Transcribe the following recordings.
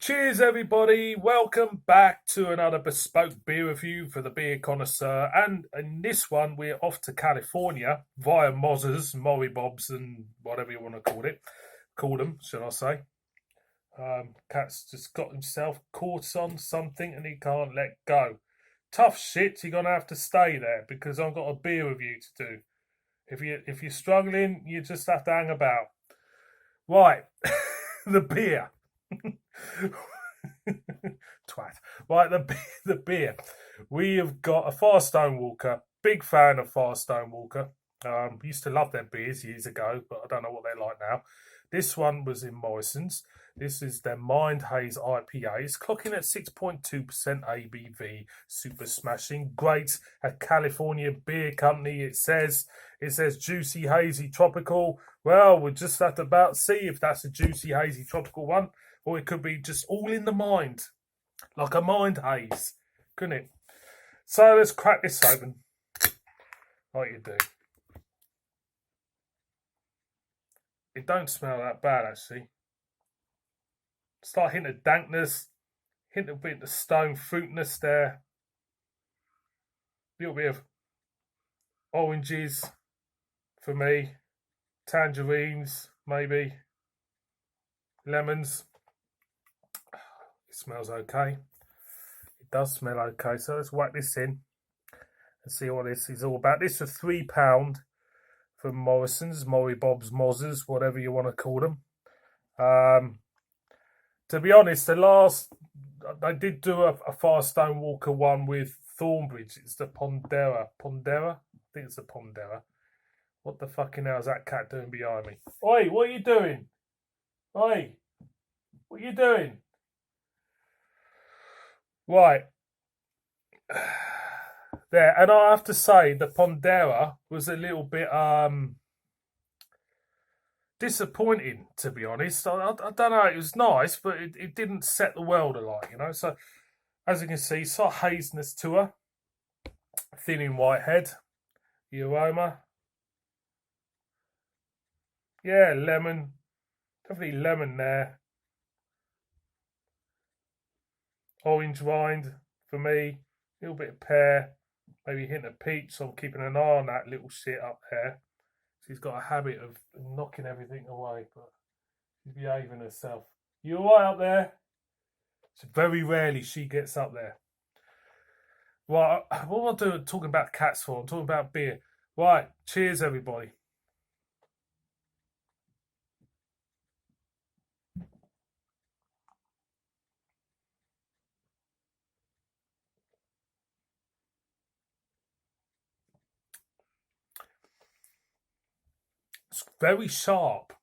Cheers, everybody. Welcome back to another bespoke beer review for the beer connoisseur. And in this one, we're off to California via Mozzers, Maury Bobs, and whatever you want to call them, should I say. Cat's just got himself caught on something and he can't let go. Tough shit, you're going to have to stay there because I've got a beer review to do. If you're struggling, you just have to hang about. Right, the beer. Twat. Right, the beer. We have got a Firestone Walker. Big fan of Firestone Walker. Used to love their beers years ago, but I don't know what they're like now. This one was in Morrison's. This is their Mind Haze IPA. It's clocking at 6.2% ABV. Super smashing. Great. A California beer company. It says juicy, hazy, tropical. Well, we'll just have to about see if that's a juicy, hazy, tropical one. Or it could be just all in the mind. Like a mind haze. Couldn't it? So let's crack this open. Like you do. It don't smell that bad, actually. Start hinting of dankness. Hint a bit of stone fruitness there. A little bit of oranges for me. Tangerines, maybe. Lemons. It smells okay. It does smell okay. So let's whack this in and see what this is all about. This was £3 from Morrison's, Maury Bob's, Mozzers, whatever you want to call them. To be honest, I did do a Firestone Walker one with Thornbridge. It's the Pondera. I think it's the Pondera. What the fucking hell is that cat doing behind me? Oi, what are you doing? Oi, what are you doing? Right. There, and I have to say the Pondera was a little bit disappointing, to be honest. I don't know, it was nice, but it didn't set the world alight, you know. So as you can see, slight haziness to her. Thin in Whitehead. The aroma. Yeah, lemon. Definitely lemon there. Orange rind for me. A little bit of pear. Maybe a hint of peach. So I'm keeping an eye on that little shit up there. She's got a habit of knocking everything away, but she's behaving herself. You alright up there? So very rarely she gets up there. Right, what am I talking about cats for? I'm talking about beer. Right, cheers everybody. It's very sharp,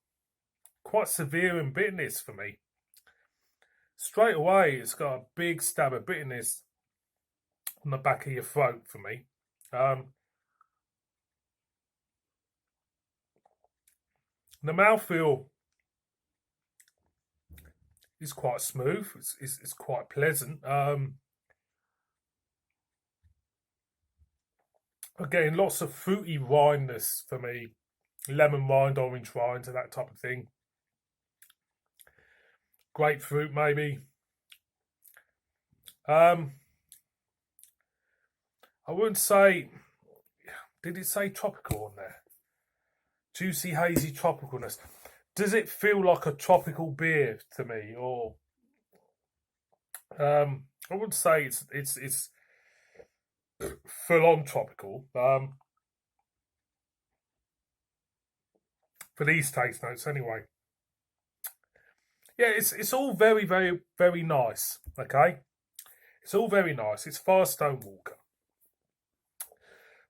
quite severe in bitterness for me. Straight away, it's got a big stab of bitterness on the back of your throat for me. The mouthfeel is quite smooth. It's quite pleasant. Again, lots of fruity rindness for me. Lemon rind, orange rind, and that type of thing. Grapefruit, maybe. I wouldn't say. Did it say tropical on there? Juicy, hazy tropicalness. Does it feel like a tropical beer to me, or I would say it's full on tropical. For these taste notes, anyway. Yeah, it's all very, very, very nice. Okay, it's all very nice. It's Firestone Walker.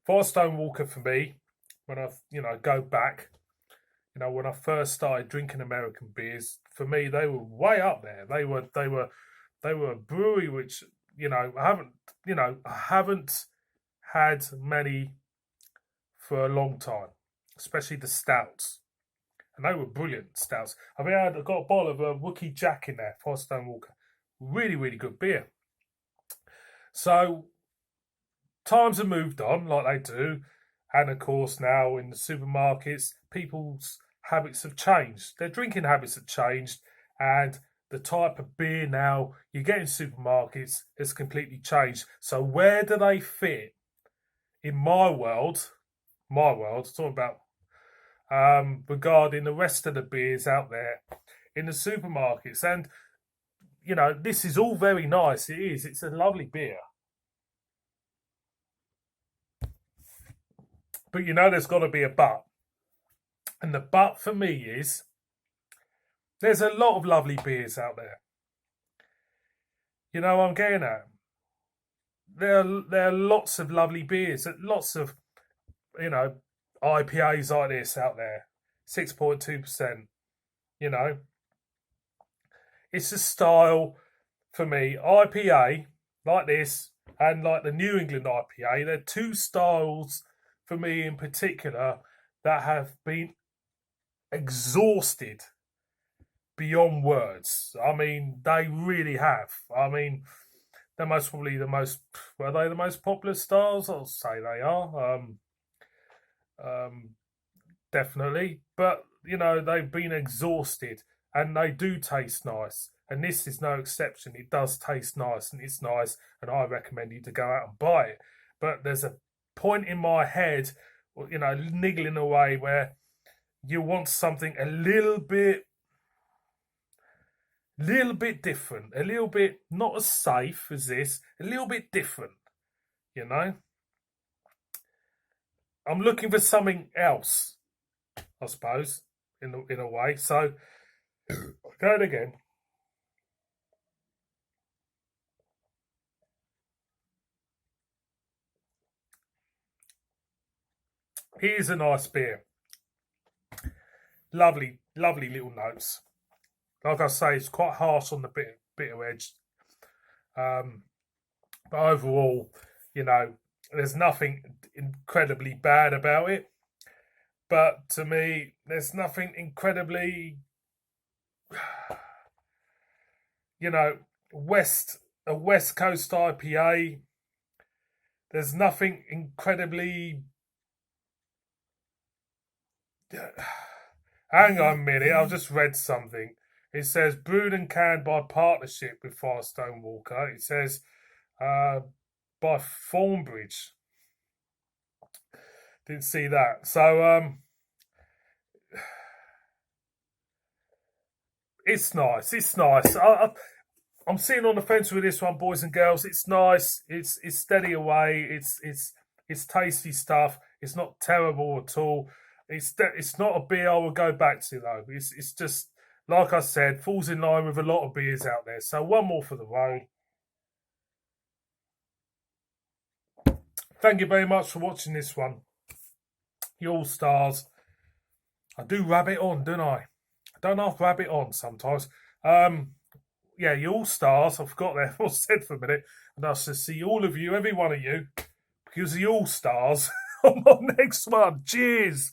Firestone Walker for me, when I go back, when I first started drinking American beers, for me they were way up there. They were a brewery which I haven't had many for a long time, especially the stouts. And they were brilliant stouts. I mean, I got a bottle of a Wookie Jack in there, Firestone Walker. Really, really good beer. So times have moved on, like they do. And of course, now in the supermarkets, people's habits have changed. Their drinking habits have changed. And the type of beer now you get in supermarkets has completely changed. So where do they fit in my world? My world, talking about regarding the rest of the beers out there in the supermarkets. And, this is all very nice. It is. It's a lovely beer. But there's got to be a but. And the but for me is there's a lot of lovely beers out there. I'm getting at. There are lots of lovely beers, lots of, IPAs like this out there, 6.2%. It's a style for me. IPA like this and like the New England IPA, they're two styles for me in particular that have been exhausted beyond words. I mean, they really have. I mean, they're were they the most popular styles? I'll say they are. Definitely. But, they've been exhausted and they do taste nice. And this is no exception. It does taste nice and it's nice. And I recommend you to go out and buy it. But there's a point in my head, niggling away where you want something a little bit different, a little bit not as safe as this, a little bit different, I'm looking for something else, I suppose, in a way. So, going again. Here's a nice beer. Lovely, lovely little notes. Like I say, it's quite harsh on the bitter edge. But overall, there's nothing incredibly bad about it. But to me, there's nothing incredibly, a West Coast IPA. There's nothing incredibly. Hang on a minute, I've just read something. It says brewed and canned by partnership with Firestone Walker. It says by Thornbridge. Didn't see that. So it's nice. It's nice. I'm sitting on the fence with this one, boys and girls. It's nice. It's steady away. It's tasty stuff. It's not terrible at all. It's not a beer I would go back to though. It's just, like I said, falls in line with a lot of beers out there. So one more for the road. Thank you very much for watching this one. You all stars. I do rabbit on, don't I? I don't half rabbit on sometimes. Yeah, you all stars. I forgot that. I said for a minute. And I shall see all of you, every one of you, because the all stars on my next one. Cheers.